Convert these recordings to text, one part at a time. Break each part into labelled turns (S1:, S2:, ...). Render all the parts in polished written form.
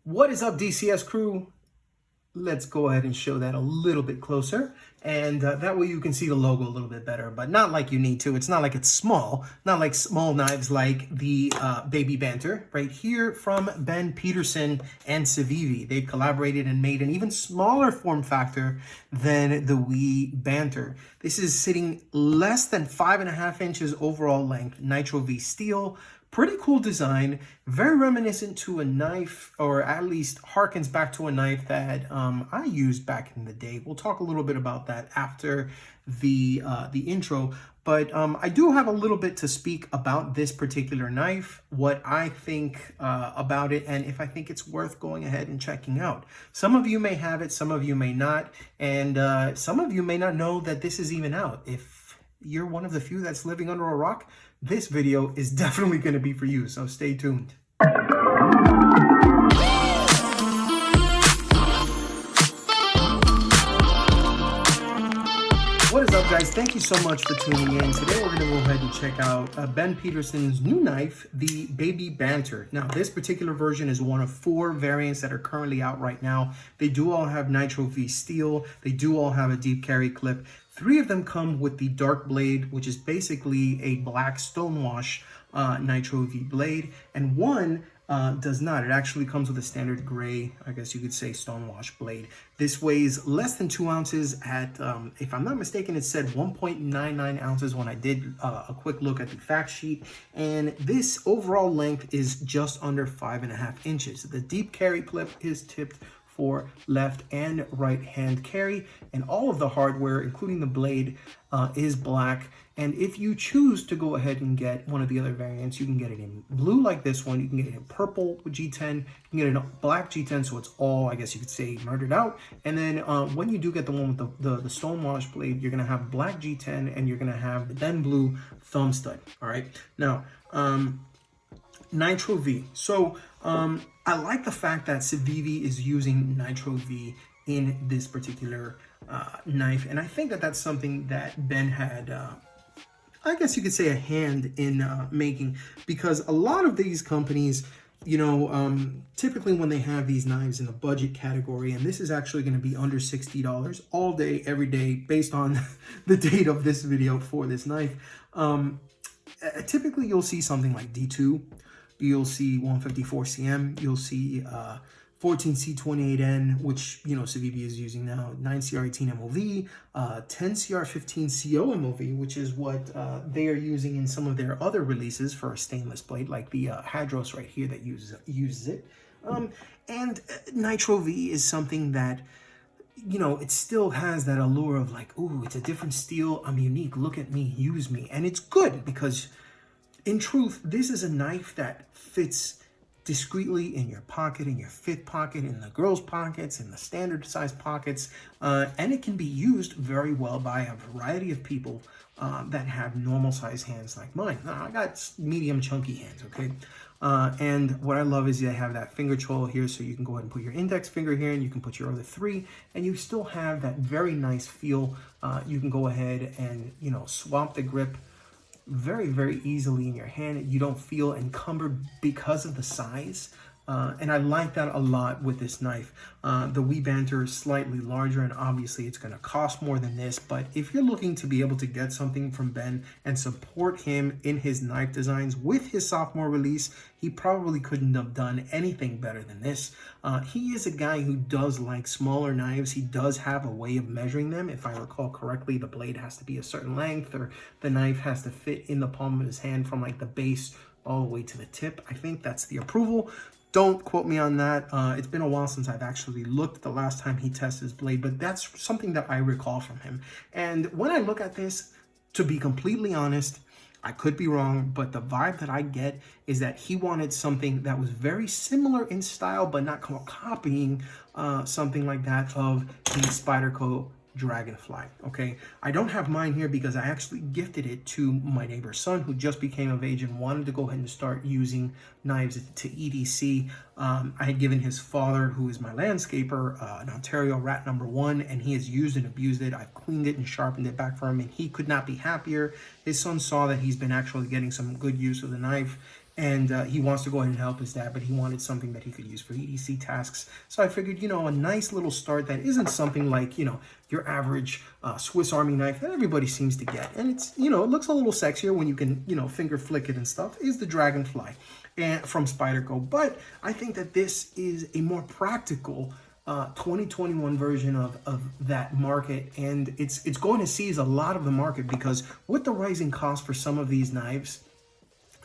S1: What is up, DCS crew? Let's go ahead and show that a little bit closer, and that way you can see the logo a little bit better, but not like you need to. It's not like it's small, not like small knives like the Baby Banter right here from Ben Petersen and Civivi. They've collaborated and made an even smaller form factor than the WE Banter. This is sitting less than 5.5 inches overall length, Nitro-V steel. Pretty cool design, very reminiscent to a knife, or at least harkens back to a knife that I used back in the day. We'll talk a little bit about that after the intro, but I do have a little bit to speak about this particular knife, what I think about it, and if I think it's worth going ahead and checking out. Some of you may have it, some of you may not, and some of you may not know that this is even out. If you're one of the few that's living under a rock, this video is definitely going to be for you, so stay tuned. What is up, guys? Thank you so much for tuning in. Today we're going to go ahead and check out Ben Petersen's new knife, the Baby Banter. Now, this particular version is one of 4 variants that are currently out right now. They do all have Nitro-V steel. They do all have a deep carry clip. 3 of them come with the dark blade, which is basically a black stonewash Nitro-V blade, and one does not. It actually comes with a standard gray, I guess you could say, stonewash blade. This weighs less than 2 ounces at, if I'm not mistaken, it said 1.99 ounces when I did a quick look at the fact sheet. And this overall length is just under 5.5 inches. The deep carry clip is tipped for left and right hand carry, and all of the hardware, including the blade, is black. And if you choose to go ahead and get one of the other variants, you can get it in blue like this one, you can get it in purple with G10, you can get it in black G10, so it's all, I guess you could say, murdered out. And then when you do get the one with the stonewash blade, you're gonna have black G10 and you're gonna have the then blue thumb stud. All right, now Nitro-V. So I like the fact that Civivi is using Nitro-V in this particular knife, and I think that that's something that Ben had, I guess you could say, a hand in making, because a lot of these companies, you know, typically when they have these knives in the budget category, and this is actually going to be under $60 all day, every day, based on the date of this video for this knife, typically you'll see something like D2, you'll see 154 cm, you'll see 14C28N, which, you know, Civivi is using now, 9CR18 MOV, 10CR15 CO MOV, which is what they are using in some of their other releases for a stainless blade, like the Hadros right here that uses it. And Nitro-V is something that, you know, it still has that allure of like, ooh, it's a different steel, I'm unique, look at me, use me. And it's good because, in truth, this is a knife that fits discreetly in your pocket, in your fit pocket, in the girls' pockets, in the standard size pockets, and it can be used very well by a variety of people that have normal size hands like mine. Now, I got medium chunky hands, okay? And what I love is they have that finger choil here, so you can go ahead and put your index finger here, and you can put your other 3, and you still have that very nice feel. You can go ahead and, you know, swap the grip very, very easily in your hand. You don't feel encumbered because of the size. And I like that a lot with this knife. The WE Banter is slightly larger, and obviously it's going to cost more than this, but if you're looking to be able to get something from Ben and support him in his knife designs with his sophomore release, he probably couldn't have done anything better than this. He is a guy who does like smaller knives. He does have a way of measuring them. If I recall correctly, the blade has to be a certain length, or the knife has to fit in the palm of his hand from like the base all the way to the tip. I think that's the approval. Don't quote me on that. It's been a while since I've actually looked the last time he tested his blade, but that's something that I recall from him. And when I look at this, to be completely honest, I could be wrong, but the vibe that I get is that he wanted something that was very similar in style, but not copying something like that of the Spyderco Dragonfly. Okay, I don't have mine here because I actually gifted it to my neighbor's son, who just became of age and wanted to go ahead and start using knives to EDC. I had given his father, who is my landscaper, an Ontario Rat #1, and he has used and abused it. I've cleaned it and sharpened it back for him, and he could not be happier. His son saw that he's been actually getting some good use of the knife, and he wants to go ahead and help his dad, but he wanted something that he could use for EDC tasks. So I figured, you know, a nice little start that isn't something like, you know, your average Swiss Army knife that everybody seems to get. And it's, you know, it looks a little sexier when you can, you know, finger flick it and stuff, is the Dragonfly and from Spyderco. But I think that this is a more practical 2021 version of that market, and it's going to seize a lot of the market, because with the rising cost for some of these knives,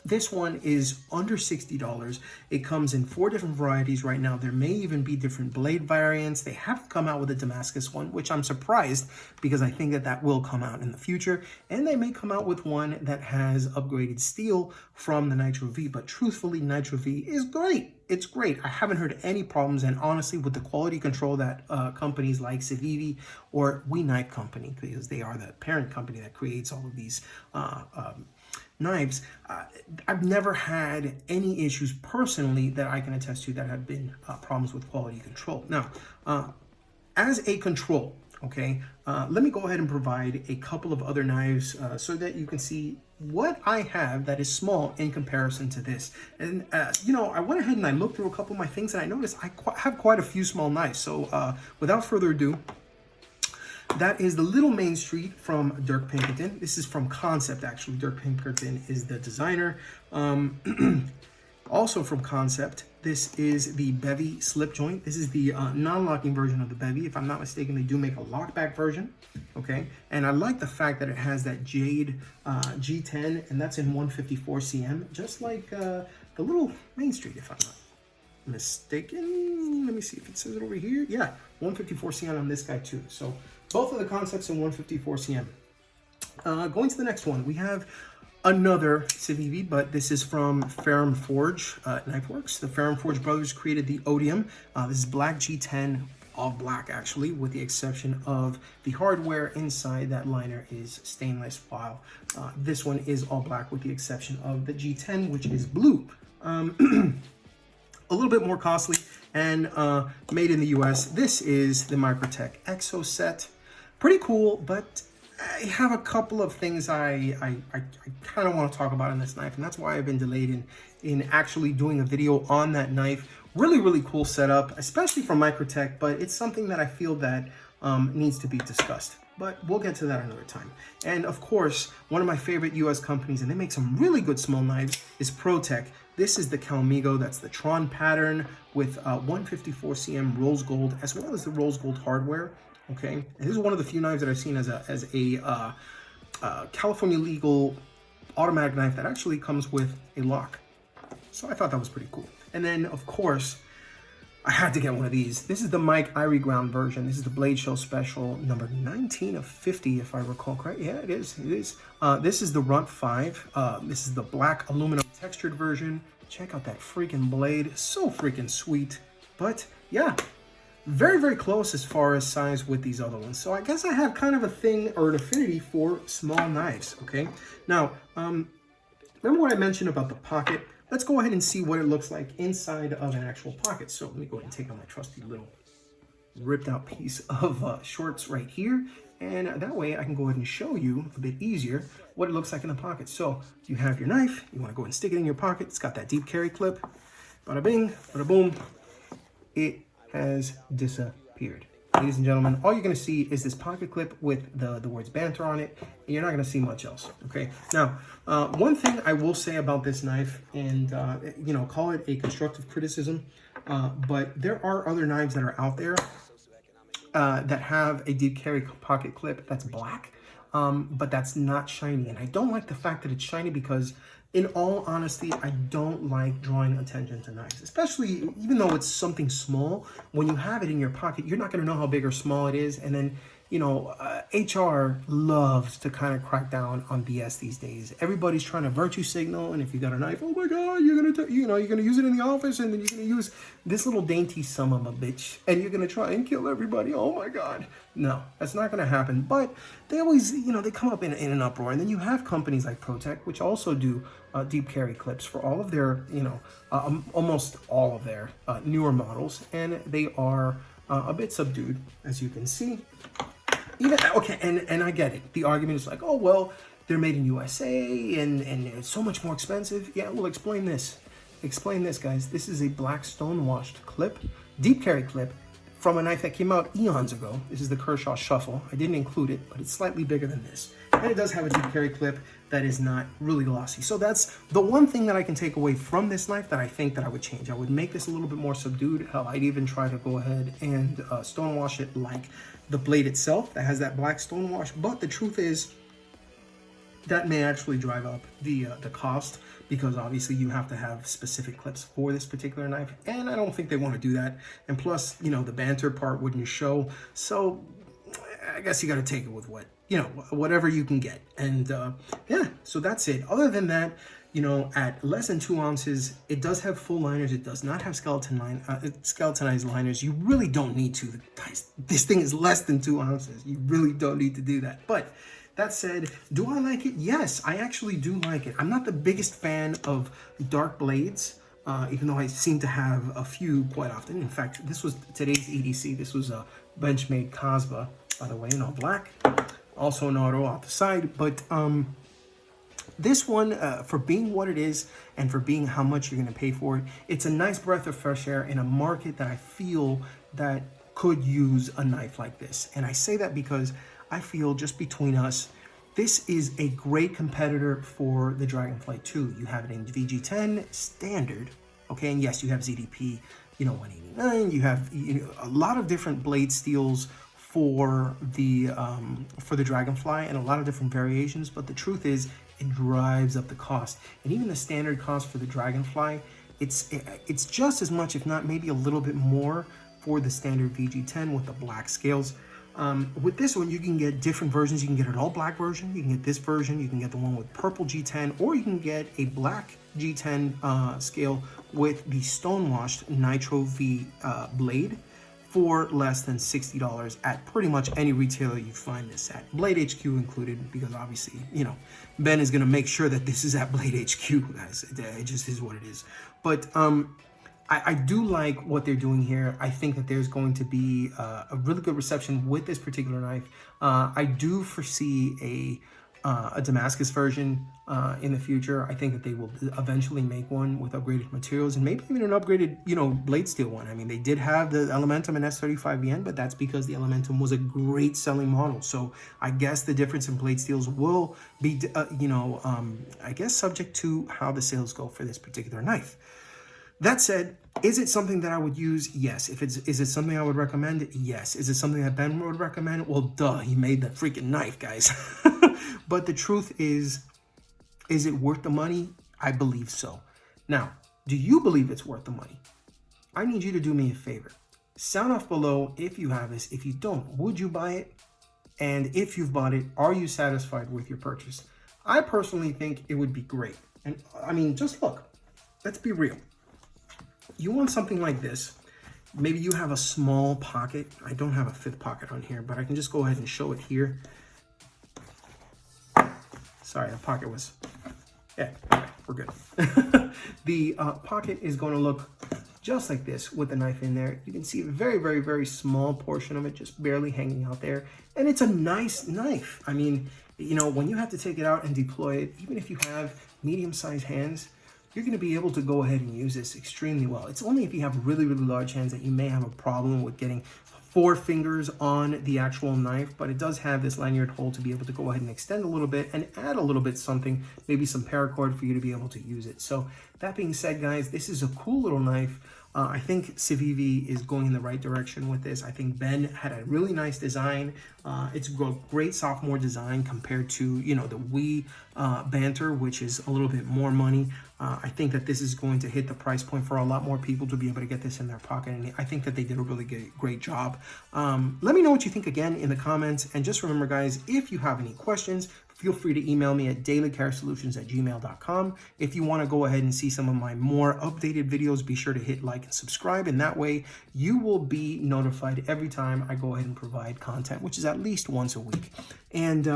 S1: this one is under $60. It comes in 4 different varieties right now. There may even be different blade variants. They haven't come out with a Damascus one, which I'm surprised, because I think that that will come out in the future. And they may come out with one that has upgraded steel from the Nitro-V. But truthfully, Nitro-V is great. It's great. I haven't heard any problems. And honestly, with the quality control that companies like Civivi or WE Knife Company, because they are the parent company that creates all of these knives, I've never had any issues personally that I can attest to that have been problems with quality control. Now, as a control, okay, let me go ahead and provide a couple of other knives so that you can see what I have that is small in comparison to this. And, you know, I went ahead and I looked through a couple of my things, and I noticed I have quite a few small knives. So without further ado, that is the Little Main Street from Dirk Pinkerton. This is from Concept, actually. Dirk Pinkerton is the designer. Also from Concept, this is the Bevy slip joint. This is the non-locking version of the Bevy. If I'm not mistaken, they do make a lockback version, okay? And I like the fact that it has that Jade G10, and that's in 154 cm, just like the Little Main Street, if I'm not mistaken. Let me see if it says it over here. Yeah, 154 cm on this guy too. So both of the Concepts in 154 cm. Going to the next one, we have another Civivi, but this is from Ferrum Forge Knife Works. The Ferrum Forge brothers created the Odium. This is black G10, all black actually, with the exception of the hardware inside. That liner is stainless, while this one is all black with the exception of the G10, which is blue. A little bit more costly and made in the US. This is the Microtech Exo Set. Pretty cool, but I have a couple of things I kind of want to talk about in this knife, and that's why I've been delayed in actually doing a video on that knife. Really, really cool setup, especially from Microtech, but it's something that I feel that needs to be discussed. But we'll get to that another time. And of course, one of my favorite US companies, and they make some really good small knives, is ProTech. This is the Calmigo. That's the Tron pattern with 154 cm rose gold, as well as the rose gold hardware. Okay, and this is one of the few knives that I've seen as a California legal automatic knife that actually comes with a lock. So I thought that was pretty cool. And then, of course, I had to get one of these. This is the Mike Irie Ground version. This is the Blade Show Special, number 19 of 50, if I recall correct. Yeah, it is. It is. This is the Runt 5. This is the black aluminum textured version. Check out that freaking blade. So freaking sweet. But, yeah. Very, very close as far as size with these other ones. So I guess I have kind of a thing or an affinity for small knives, okay? Now, remember what I mentioned about the pocket? Let's go ahead and see what it looks like inside of an actual pocket. So let me go ahead and take out my trusty little ripped out piece of shorts right here. And that way I can go ahead and show you a bit easier what it looks like in the pocket. So you have your knife, you wanna go ahead and stick it in your pocket. It's got that deep carry clip. Bada bing, bada boom. It has disappeared. Ladies and gentlemen, all you're going to see is this pocket clip with the words banter on it, and you're not going to see much else, okay? Now, one thing I will say about this knife, and, you know, call it a constructive criticism, but there are other knives that are out there that have a deep carry pocket clip that's black, but that's not shiny. And I don't like the fact that it's shiny because, in all honesty, I don't like drawing attention to knives, especially even though it's something small. When you have it in your pocket, you're not going to know how big or small it is. And then, you know, HR loves to kind of crack down on BS these days. Everybody's trying to virtue signal, and if you got a knife, oh my God, you're gonna, you're gonna use it in the office, and then you're gonna use this little dainty son of a bitch, and you're gonna try and kill everybody. Oh my God, no, that's not gonna happen. But they always, you know, they come up in an uproar, and then you have companies like ProTech, which also do deep carry clips for all of their, you know, almost all of their newer models, and they are a bit subdued, as you can see. Even, okay, and I get it. The argument is like, oh, well, they're made in USA and it's so much more expensive. Yeah, we'll explain this. Explain this, guys. This is a black stone-washed clip, deep carry clip, from a knife that came out eons ago. This is the Kershaw Shuffle. I didn't include it, but it's slightly bigger than this. And it does have a deep carry clip that is not really glossy. So that's the one thing that I can take away from this knife that I think that I would change. I would make this a little bit more subdued. Hell, I'd even try to go ahead and stonewash it like the blade itself that has that black stonewash. But the truth is, that may actually drive up the cost, because obviously you have to have specific clips for this particular knife, and I don't think they want to do that. And plus, you know, the banter part wouldn't show, so I guess you got to take it with what, you know, whatever you can get. And yeah, so that's it. Other than that, you know, at less than 2 ounces, it does have full liners. It does not have skeletonized liners. You really don't need to. Guys, this thing is less than 2 ounces. You really don't need to do that. But that said, do I like it? Yes, I actually do like it. I'm not the biggest fan of dark blades, even though I seem to have a few quite often. In fact, this was today's EDC. This was a Benchmade Casbah, by the way, in all black. Also an auto off the side. But this one, for being what it is and for being how much you're going to pay for it, it's a nice breath of fresh air in a market that I feel that could use a knife like this. And I say that because I feel, just between us, this is a great competitor for the Dragonfly 2. You have it in VG10 standard, okay, and yes, you have ZDP, you know, 189. You have, you know, a lot of different blade steels for the Dragonfly, and a lot of different variations. But the truth is, it drives up the cost. And even the standard cost for the Dragonfly, it's just as much, if not maybe a little bit more, for the standard VG10 with the black scales. With this one, you can get different versions. You can get an all black version. You can get this version. You can get the one with purple G10, or you can get a black G10 scale with the stonewashed Nitro-V blade for less than $60 at pretty much any retailer you find this at. Blade HQ included, because obviously, you know, Ben is going to make sure that this is at Blade HQ, guys. It just is what it is. But I do like what they're doing here. I think that there's going to be a really good reception with this particular knife. I do foresee a Damascus version in the future. I think that they will eventually make one with upgraded materials, and maybe even an upgraded, you know, blade steel one. I mean, they did have the Elementum in S35VN, but that's because the Elementum was a great selling model. So I guess the difference in blade steels will be, you know, I guess subject to how the sales go for this particular knife. That said, is it something that I would use? Yes. Is it something I would recommend? Yes. Is it something that Ben would recommend? Well, duh, he made the freaking knife, guys. But the truth is it worth the money? I believe so. Now, do you believe it's worth the money? I need you to do me a favor. Sound off below if you have this. If you don't, would you buy it? And if you've bought it, are you satisfied with your purchase? I personally think it would be great. And I mean, just look, let's be real. You want something like this. Maybe you have a small pocket. I don't have a fifth pocket on here, but I can just go ahead and show it here. Sorry, the pocket was, yeah, okay, we're good. The pocket is going to look just like this with the knife in there. You can see a very, very, very small portion of it just barely hanging out there. And it's a nice knife. I mean, you know, when you have to take it out and deploy it, even if you have medium-sized hands, you're going to be able to go ahead and use this extremely well. It's only if you have really, really large hands that you may have a problem with getting 4 fingers on the actual knife, but it does have this lanyard hole to be able to go ahead and extend a little bit and add a little bit something, maybe some paracord for you to be able to use it. So that being said, guys, this is a cool little knife. I think Civivi is going in the right direction with this. I think Ben had a really nice design. It's a great sophomore design compared to, you know, the WE Banter, which is a little bit more money. I think that this is going to hit the price point for a lot more people to be able to get this in their pocket, and I think that they did a really great job. Let me know what you think again in the comments, and just remember, guys, if you have any questions, feel free to email me at dailycaresolutions@gmail.com. If you want to go ahead and see some of my more updated videos, be sure to hit like and subscribe, and that way you will be notified every time I go ahead and provide content, which is at least once a week. And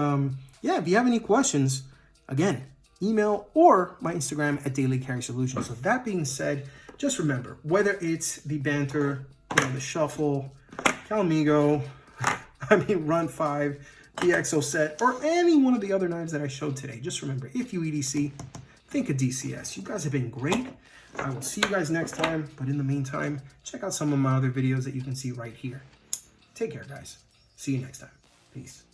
S1: yeah, if you have any questions, again, email or my Instagram at dailycaresolutions. So that being said, just remember, whether it's the Banter, you know, the Shuffle, Calamigo, I mean, Run 5, the Exo set, or any one of the other knives that I showed today, just remember, if you EDC, think of DCS. You guys have been great. I will see you guys next time, but in the meantime, check out some of my other videos that you can see right here. Take care, guys. See you next time. Peace.